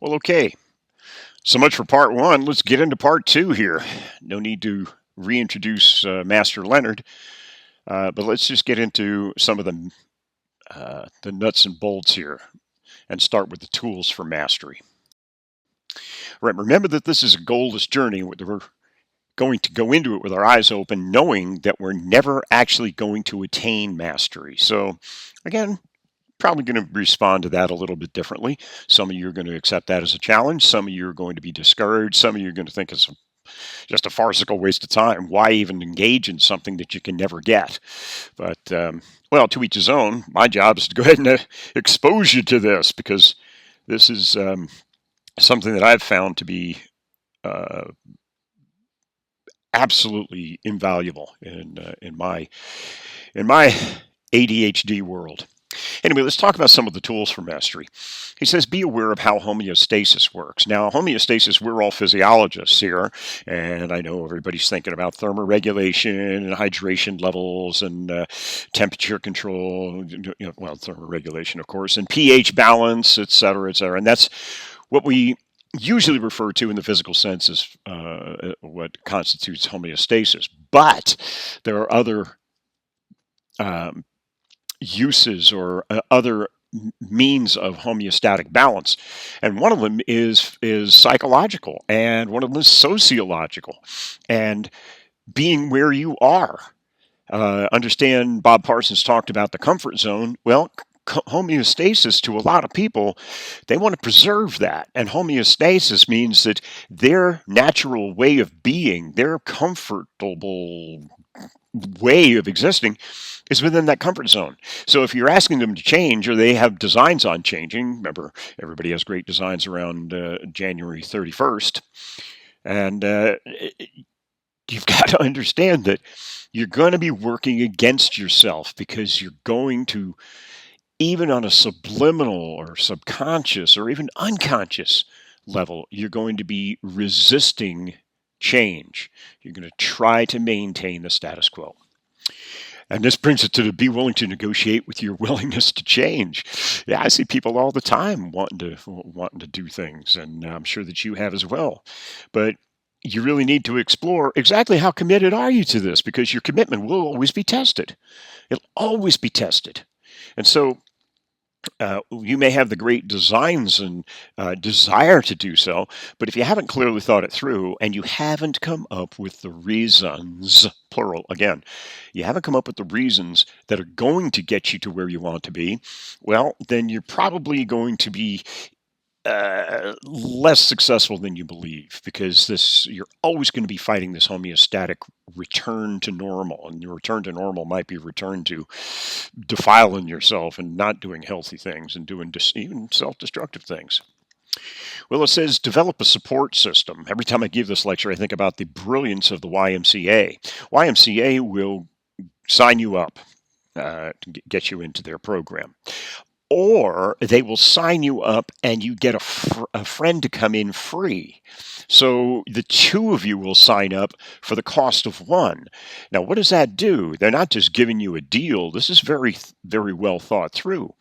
Well, okay. So much for part one. Let's get into part two here. No need to reintroduce Master Leonard, but let's just get into some of the nuts and bolts here and start with the tools for mastery. Right. Remember that this is a goalless journey. We're going to go into it with our eyes open, knowing that we're never actually going to attain mastery. So, again, probably going to respond to that a little bit differently. Some of you are going to accept that as a challenge. Some of you are going to be discouraged. Some of you are going to think it's just a farcical waste of time. Why even engage in something that you can never get? But, well, to each his own. My job is to go ahead and expose you to this because this is something that I've found to be uh, absolutely invaluable in my ADHD world. Anyway, let's talk about some of the tools for mastery. He says, be aware of how homeostasis works. Now, homeostasis, we're all physiologists here, and I know everybody's thinking about thermoregulation and hydration levels and temperature control, well, thermoregulation, of course, and pH balance, et cetera, et cetera. And that's what we usually refer to in the physical sense as what constitutes homeostasis. But there are other um, uses or other means of homeostatic balance, and one of them is psychological, and one of them is sociological, and being where you are. Understand Bob Parsons talked about the comfort zone. Well, homeostasis to a lot of people, they want to preserve that. And homeostasis means that their natural way of being, their comfortable way of existing, is within that comfort zone. So if you're asking them to change or they have designs on changing, remember, everybody has great designs around January 31st. And you've got to understand that you're going to be working against yourself because you're going to, even on a subliminal or subconscious or even unconscious level, you're going to be resisting change. You're going to try to maintain the status quo. And this brings it to the be willing to negotiate with your willingness to change. Yeah, I see people all the time wanting to do things, and I'm sure that you have as well. But you really need to explore exactly how committed are you to this, because your commitment will always be tested. It'll always be tested. And so you may have the great designs and desire to do so, but if you haven't clearly thought it through and you haven't come up with the reasons, plural again, you haven't come up with the reasons that are going to get you to where you want to be, well, then you're probably going to be less successful than you believe, because this you're always going to be fighting this homeostatic return to normal, and your return to normal might be return to defiling yourself and not doing healthy things and doing even self-destructive things. Well, it says develop a support system. Every time I give this lecture, I think about the brilliance of the YMCA. YMCA will sign you up to get you into their program, or they will sign you up and you get a friend to come in free. So the two of you will sign up for the cost of one. Now, what does that do? They're not just giving you a deal. This is very, very well thought through,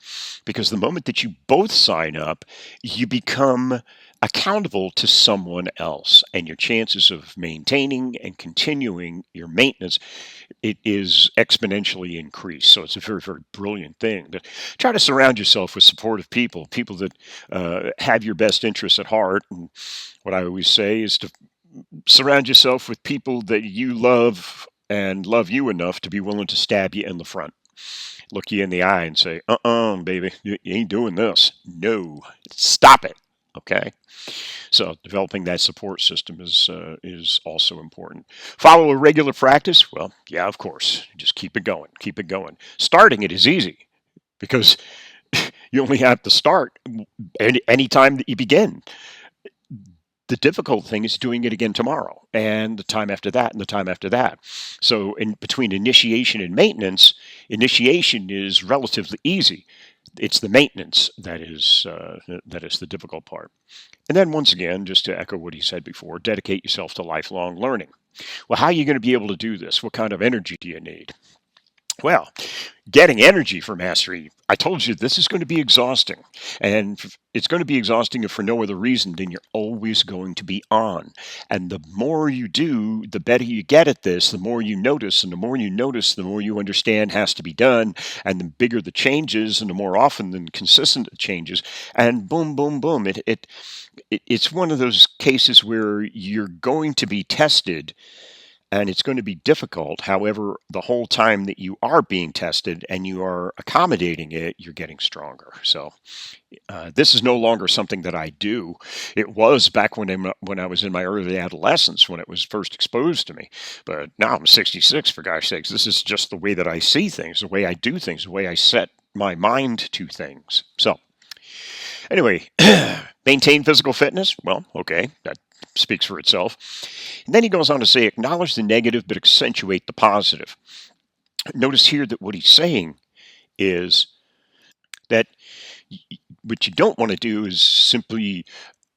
because the moment that you both sign up, you become accountable to someone else, and your chances of maintaining and continuing your maintenance, it is exponentially increased. So it's a very, very brilliant thing. But try to surround yourself with supportive people that have your best interests at heart. And what I always say is to surround yourself with people that you love and love you enough to be willing to stab you in the front, look you in the eye and say, baby, you ain't doing this. No, stop it. Okay. So developing that support system is also important. Follow a regular practice. Well, yeah, of course. Just keep it going. Keep it going. Starting it is easy because you only have to start any time that you begin. The difficult thing is doing it again tomorrow, and the time after that, and the time after that. So in between initiation and maintenance, initiation is relatively easy. It's the maintenance that is the difficult part. And then once again, just to echo what he said before, dedicate yourself to lifelong learning. Well, how are you going to be able to do this? What kind of energy do you need? Well, getting energy for mastery, I told you this is going to be exhausting. And it's going to be exhausting if for no other reason than you're always going to be on. And the more you do, the better you get at this, the more you notice. And the more you notice, the more you understand has to be done. And the bigger the changes, and the more often and consistent the changes. And boom, boom, boom. It's one of those cases where you're going to be tested and it's going to be difficult. However, the whole time that you are being tested and you are accommodating it, you're getting stronger. So, this is no longer something that I do. It was back when I was in my early adolescence when it was first exposed to me. But now I'm 66, for gosh sakes. This is just the way that I see things, the way I do things, the way I set my mind to things. So, anyway, maintain physical fitness. Well, okay, that speaks for itself. And then he goes on to say, acknowledge the negative, but accentuate the positive. Notice here that what he's saying is that what you don't want to do is simply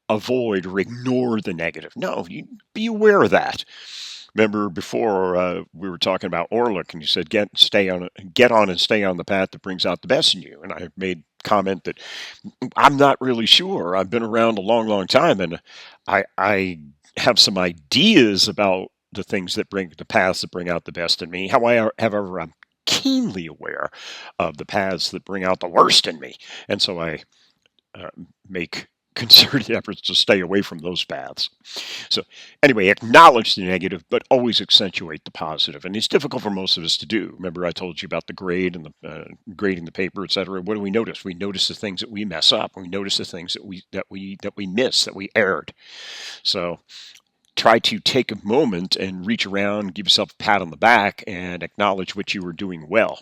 avoid or ignore the negative. No, you be aware of that. Remember before we were talking about Orlick, and you said get on and stay on the path that brings out the best in you. And I made comment that I'm not really sure. I've been around a long, long time, and I have some ideas about the things that bring the paths that bring out the best in me. However, I'm keenly aware of the paths that bring out the worst in me, and so I make concerted efforts to stay away from those paths. So, anyway, acknowledge the negative, but always accentuate the positive. And it's difficult for most of us to do. Remember, I told you about the grade and the grading the paper, etc. What do we notice? We notice the things that we mess up. We notice the things that we miss, that we erred. So, try to take a moment and reach around, give yourself a pat on the back, and acknowledge what you were doing well.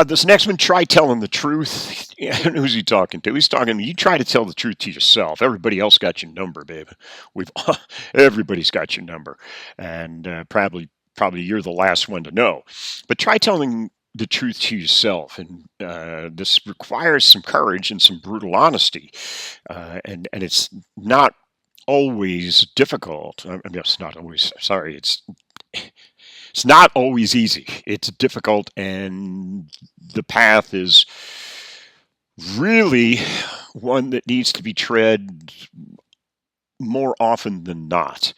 This next one, try telling the truth. Who's he talking to? He's talking, you try to tell the truth to yourself. Everybody else got your number, babe. We've Everybody's got your number. And probably you're the last one to know. But try telling the truth to yourself. And this requires some courage and some brutal honesty. And it's not always difficult. I mean, it's not always, sorry, it's not always easy. It's difficult, and the path is really one that needs to be tread more often than not.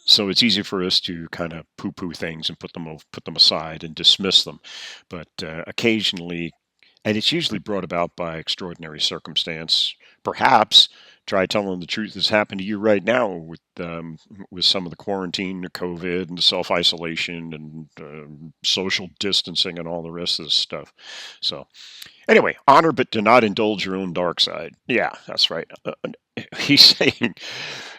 So it's easy for us to kind of poo-poo things and put them aside and dismiss them, but occasionally, and it's usually brought about by extraordinary circumstance. Perhaps try telling the truth that's happened to you right now with some of the quarantine, the COVID, and the self isolation and social distancing and all the rest of this stuff. So, anyway, honor but do not indulge your own dark side. Yeah, that's right. He's saying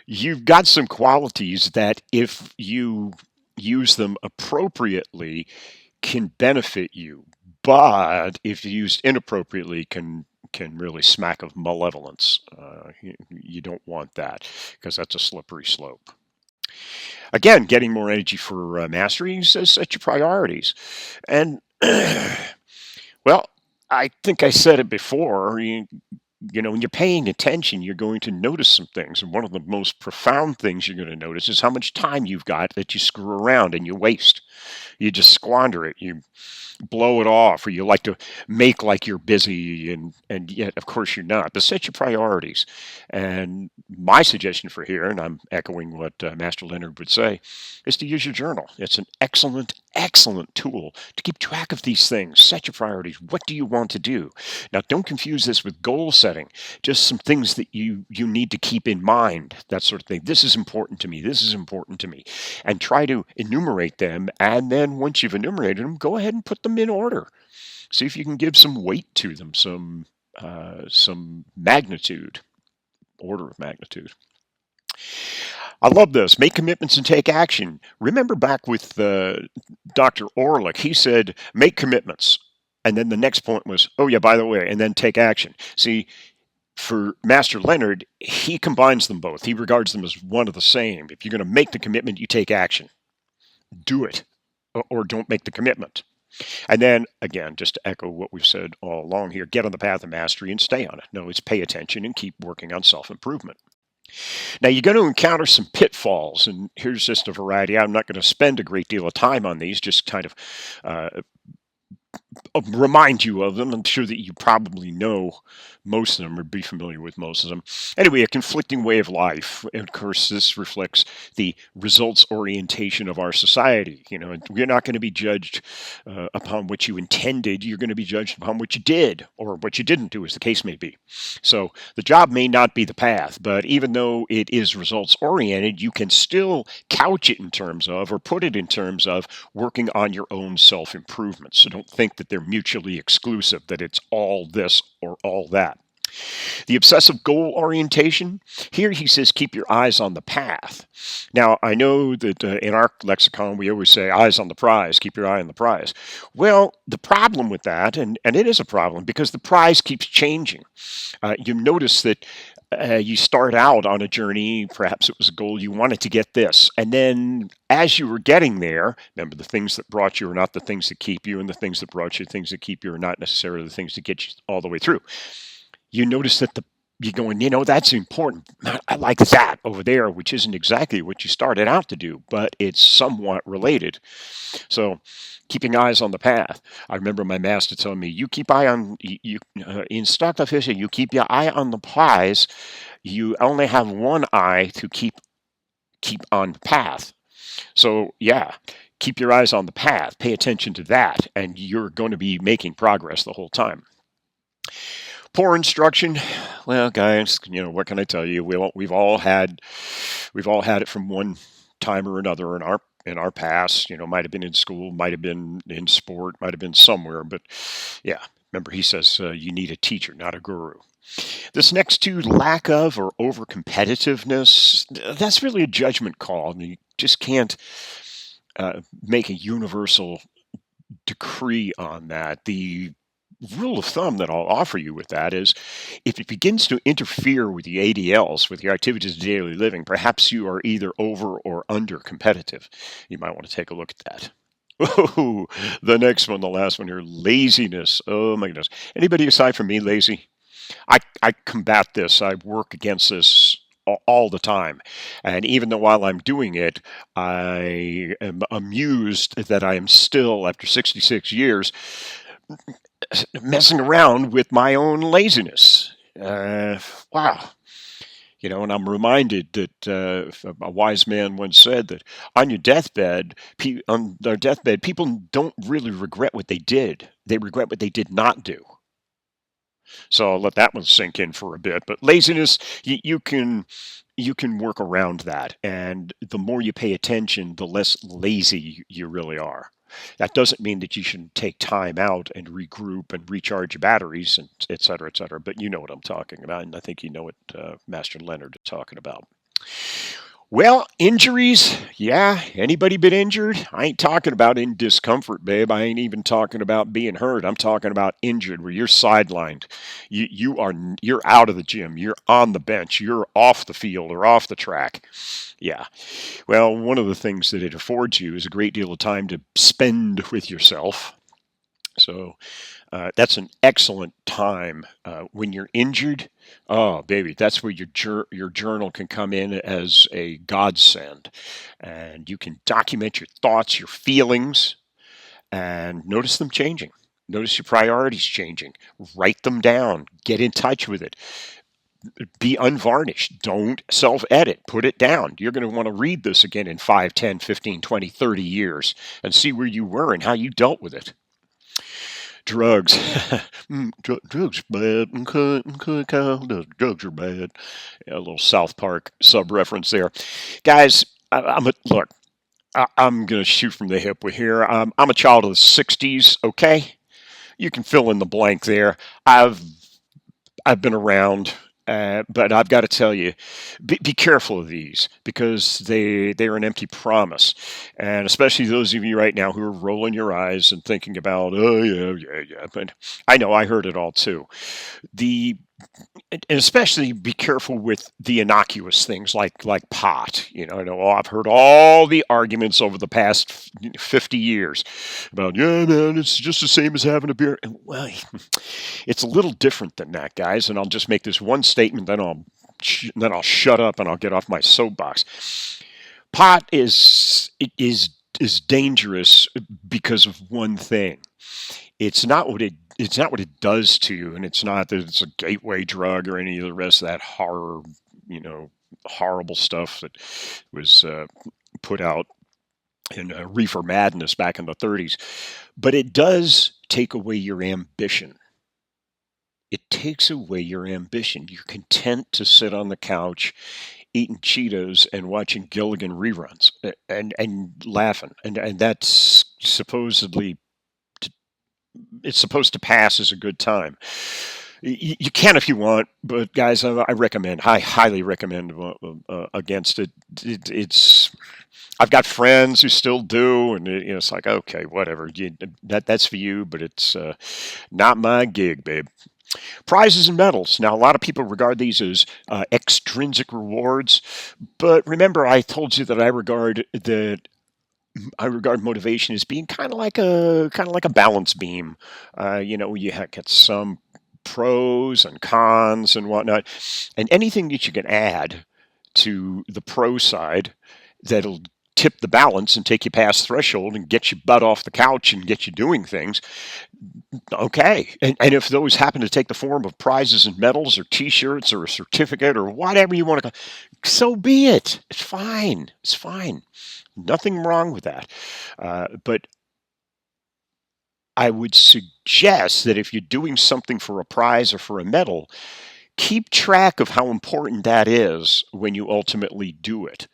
you've got some qualities that if you use them appropriately can benefit you, but if used inappropriately can really smack of malevolence. You don't want that because that's a slippery slope. Again, getting more energy for mastery, he says set your priorities. And, well, I think I said it before. When you're paying attention, you're going to notice some things. And one of the most profound things you're going to notice is how much time you've got that you screw around and you waste. You just squander it. You blow it off, or you like to make like you're busy, and yet of course you're not. But set your priorities. And my suggestion for here, and I'm echoing what Master Leonard would say, is to use your journal. It's an excellent tool to keep track of these things. Set your priorities. What do you want to do? Now, don't confuse this with goal setting. Just some things that you need to keep in mind, that sort of thing. This is important to me. This is important to me. And try to enumerate them. And then once you've enumerated them, go ahead and put them in order. See if you can give some weight to them, some magnitude, order of magnitude. I love this. Make commitments and take action. Remember back with Dr. Orlick, he said, make commitments. And then the next point was, oh, yeah, by the way, and then take action. See, for Master Leonard, he combines them both. He regards them as one of the same. If you're going to make the commitment, you take action. Do it, or don't make the commitment. And then, again, just to echo what we've said all along here, get on the path of mastery and stay on it. No, it's pay attention and keep working on self-improvement. Now, you're going to encounter some pitfalls, and here's just a variety. I'm not going to spend a great deal of time on these, just kind of uh, remind you of them. I'm sure that you probably know most of them or be familiar with most of them. Anyway, a conflicting way of life. And of course, this reflects the results orientation of our society. We're not going to be judged upon what you intended. You're going to be judged upon what you did or what you didn't do, as the case may be. So the job may not be the path, but even though it is results oriented, you can still couch it in terms of or put it in terms of working on your own self improvement. So don't think that they're mutually exclusive, that it's all this or all that. The obsessive goal orientation, here he says, keep your eyes on the path. Now, I know that in our lexicon, we always say eyes on the prize, keep your eye on the prize. Well, the problem with that, and it is a problem because the prize keeps changing. You notice that you start out on a journey, perhaps it was a goal, you wanted to get this. And then as you were getting there, remember the things that brought you are not the things that keep you, and the things that brought you, things that keep you are not necessarily the things that get you all the way through. You notice that you're going, that's important. I like that over there, which isn't exactly what you started out to do, but it's somewhat related. So keeping eyes on the path. I remember my master telling me, you keep eye on, in startup fishing, you keep your eye on the prize. You only have one eye to keep on the path. So yeah, keep your eyes on the path, pay attention to that, and you're going to be making progress the whole time. Poor instruction. Well, guys, what can I tell you? We've all had it from one time or another in our past. Might have been in school, might have been in sport, might have been somewhere. But yeah, remember he says you need a teacher, not a guru. This next two, lack of or over competitiveness, that's really a judgment call. And you just can't make a universal decree on that. The rule of thumb that I'll offer you with that is if it begins to interfere with the ADLs, with your activities of daily living, perhaps you are either over or under competitive. You might want to take a look at that. Oh, the next one, the last one here, laziness. Oh my goodness. Anybody aside from me lazy? I combat this. I work against this all the time. And even though while I'm doing it, I am amused that I am still, after 66 years, messing around with my own laziness. Wow. And I'm reminded that a wise man once said that on their deathbed, people don't really regret what they did. They regret what they did not do. So I'll let that one sink in for a bit. But laziness, you can work around that, and the more you pay attention, the less lazy you really are. That doesn't mean that you shouldn't take time out and regroup and recharge your batteries, and et cetera, et cetera. But you know what I'm talking about, and I think you know what Master Leonard is talking about. Well, injuries, yeah. Anybody been injured? I ain't talking about in discomfort, babe. I ain't even talking about being hurt. I'm talking about injured, where you're sidelined. You're out of the gym. You're on the bench. You're off the field or off the track. Yeah. Well, one of the things that it affords you is a great deal of time to spend with yourself. So that's an excellent time when you're injured. Oh, baby, that's where your journal can come in as a godsend, and you can document your thoughts, your feelings, and notice them changing. Notice your priorities changing. Write them down. Get in touch with it. Be unvarnished. Don't self-edit. Put it down. You're going to want to read this again in 5, 10, 15, 20, 30 years and see where you were and how you dealt with it. Drugs. Drugs are bad. Okay, Kyle. Drugs are bad. Yeah, a little South Park sub-reference there. Guys, look, I'm going to shoot from the hip with here. I'm a child of the 60s, okay? You can fill in the blank there. I've been around. But I've got to tell you, be careful of these because they're an empty promise, and especially those of you right now who are rolling your eyes and thinking about, oh yeah. But I know I heard it all too. And especially be careful with the innocuous things like pot. I know I've heard all the arguments over the past 50 years about, yeah, man, it's just the same as having a beer. And, well, it's a little different than that, guys. And I'll just make this one statement, then I'll then I'll shut up and I'll get off my soapbox. Pot is dangerous because of one thing. It's not what it does to you, and it's not that it's a gateway drug or any of the rest of that horror, you know, horrible stuff that was put out in Reefer Madness back in the 30s. But it does take away your ambition. It takes away your ambition. You're content to sit on the couch eating Cheetos and watching Gilligan reruns and laughing, and that's supposedly it's supposed to pass as a good time. You can if you want, but guys, I recommend, I highly recommend against it. It's I've got friends who still do, and it's like okay, whatever. That's for you, but it's not my gig, babe. Prizes and medals. Now, a lot of people regard these as extrinsic rewards, but remember, I told you that I regard motivation as being kind of like a balance beam. You get some pros and cons and whatnot, and anything that you can add to the pro side that'll tip the balance and take you past threshold and get your butt off the couch and get you doing things. Okay, and if those happen to take the form of prizes and medals or T-shirts or a certificate or whatever you want to, so be it. It's fine. It's fine. Nothing wrong with that. But I would suggest that if you're doing something for a prize or for a medal, keep track of how important that is when you ultimately do it.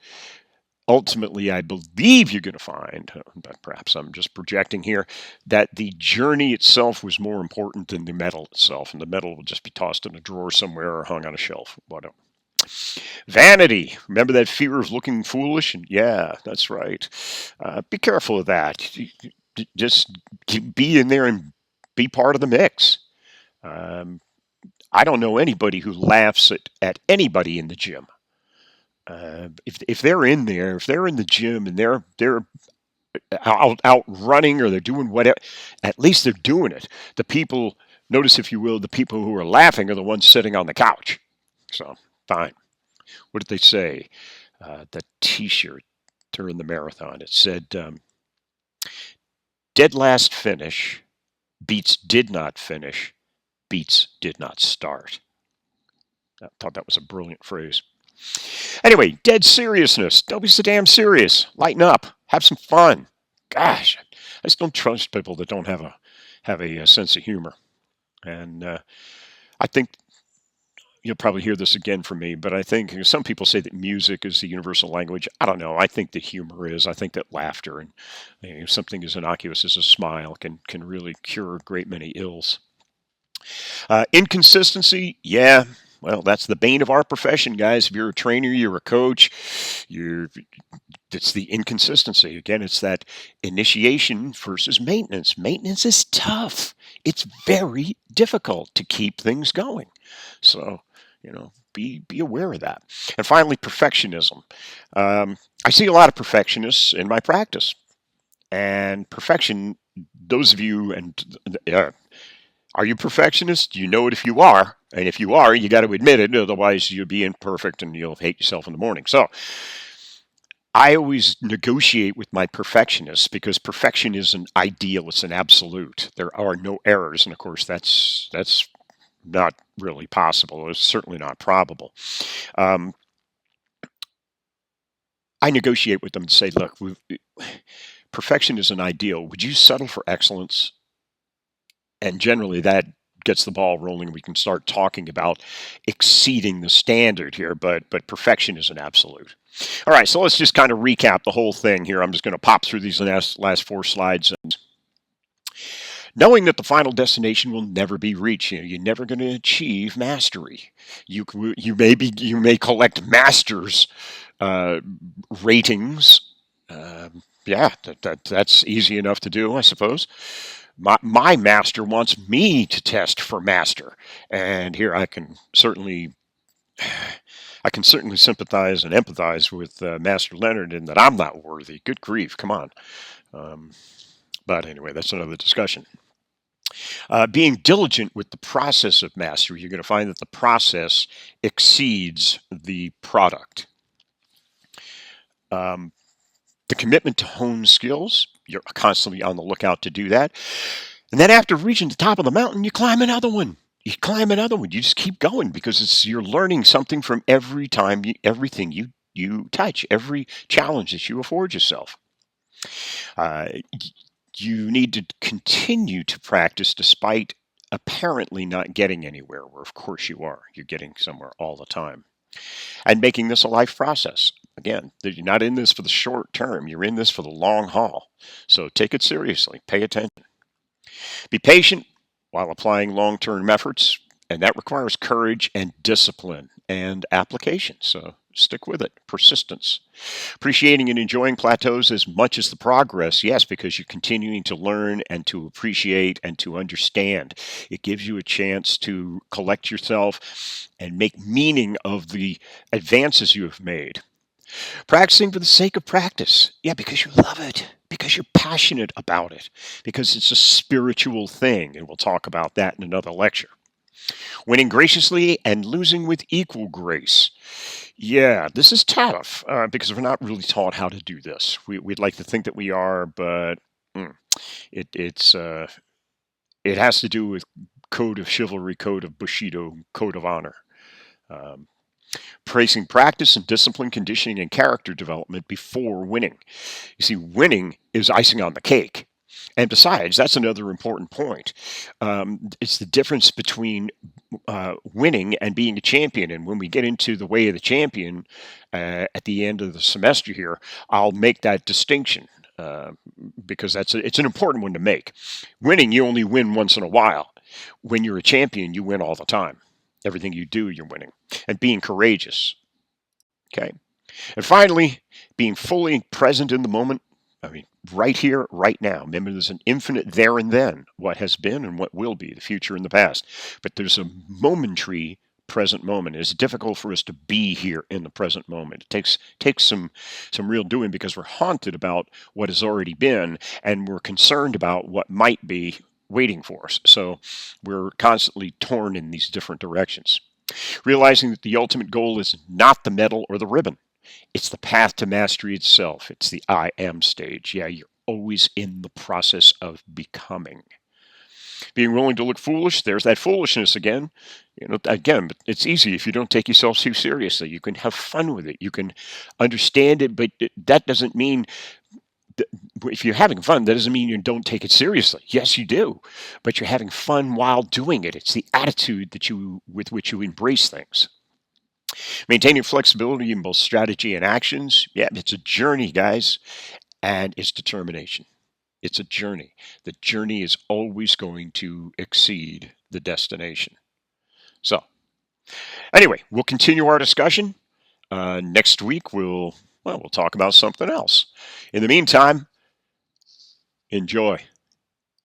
Ultimately, I believe you're going to find, but perhaps I'm just projecting here, that the journey itself was more important than the medal itself, and the medal will just be tossed in a drawer somewhere or hung on a shelf, whatever. Vanity. Remember that fear of looking foolish? And yeah, that's right. Be careful of that. Just be in there and be part of the mix. Um, I don't know anybody who laughs at anybody in the gym. If they're in there, if they're in the gym and they're out running or they're doing whatever, at least they're doing it. The people, notice if you will, the people who are laughing are the ones sitting on the couch. So fine. What did they say? The T-shirt during the marathon. It said, "Dead last finish beats did not finish beats did not start." I thought that was a brilliant phrase. Anyway, dead seriousness. Don't be so damn serious. Lighten up. Have some fun. Gosh, I just don't trust people that don't have a sense of humor. And I think you'll probably hear this again from me, but I think some people say that music is the universal language. I don't know. I think that humor is. I think that laughter and something as innocuous as a smile can really cure a great many ills. Inconsistency, yeah. Well, that's the bane of our profession, guys. If you're a trainer, you're a coach, it's the inconsistency. Again, it's that initiation versus maintenance. Maintenance is tough. It's very difficult to keep things going. So, be aware of that. And finally, perfectionism. I see a lot of perfectionists in my practice, and perfection. Those of you are you perfectionist? You know it if you are. And if you are, you got to admit it. Otherwise, you'll be imperfect and you'll hate yourself in the morning. So I always negotiate with my perfectionists because perfection is an ideal. It's an absolute. There are no errors. And of course, that's not really possible. It's certainly not probable. Um, I negotiate with them and say, look, perfection is an ideal. Would you settle for excellence? And generally that gets the ball rolling. We can start talking about exceeding the standard here, but perfection is an absolute. All right, so let's just kind of recap the whole thing here. I'm just going to pop through these last four slides. Knowing that the final destination will never be reached, you're never going to achieve mastery. You may collect masters ratings. Yeah, that's easy enough to do, I suppose. My master wants me to test for master, and here I can certainly sympathize and empathize with Master Leonard in that I'm not worthy. Good grief, come on. But anyway, that's another discussion. Being diligent with the process of mastery, you're going to find that the process exceeds the product. Um, the commitment to hone skills, you're constantly on the lookout to do that. And then after reaching the top of the mountain, you climb another one. You climb another one. You just keep going because you're learning something from every time, everything you touch, every challenge that you afford yourself. Uh, you need to continue to practice despite apparently not getting anywhere, where of course you are. You're getting somewhere all the time. And making this a life process. Again, you're not in this for the short term, you're in this for the long haul. So take it seriously, pay attention. Be patient while applying long term efforts, and that requires courage and discipline and application. So stick with it, persistence. Appreciating and enjoying plateaus as much as the progress, yes, because you're continuing to learn and to appreciate and to understand. It gives you a chance to collect yourself and make meaning of the advances you have made. Practicing for the sake of practice. Yeah, because you love it, because you're passionate about it, because it's a spiritual thing. And we'll talk about that in another lecture. Winning graciously and losing with equal grace. Yeah, this is tough because we're not really taught how to do this. We'd like to think that we are, but mm, it's it has to do with code of chivalry, code of Bushido, code of honor. Um, Praising practice and discipline, conditioning, and character development before winning. You see, winning is icing on the cake. And besides, that's another important point. It's the difference between winning and being a champion. And when we get into the way of the champion at the end of the semester here, I'll make that distinction because it's an important one to make. Winning, you only win once in a while. When you're a champion, you win all the time. Everything you do, you're winning. And being courageous. Okay. And finally, being fully present in the moment. I mean, right here, right now. Remember, there's an infinite there and then, what has been and what will be, the future and the past. But there's a momentary present moment. It's difficult for us to be here in the present moment. It takes some real doing because we're haunted about what has already been and we're concerned about what might be waiting for us. So we're constantly torn in these different directions. Realizing that the ultimate goal is not the medal or the ribbon. It's the path to mastery itself. It's the I am stage. Yeah, you're always in the process of becoming. Being willing to look foolish, there's that foolishness again. Again, but it's easy if you don't take yourself too seriously. You can have fun with it. You can understand it, but that doesn't mean if you're having fun, that doesn't mean you don't take it seriously. Yes, you do, but you're having fun while doing it. It's the attitude with which you embrace things. Maintaining flexibility in both strategy and actions. Yeah, it's a journey, guys, and it's determination. It's a journey. The journey is always going to exceed the destination. So, anyway, we'll continue our discussion. Next week, we'll talk about something else. In the meantime, enjoy.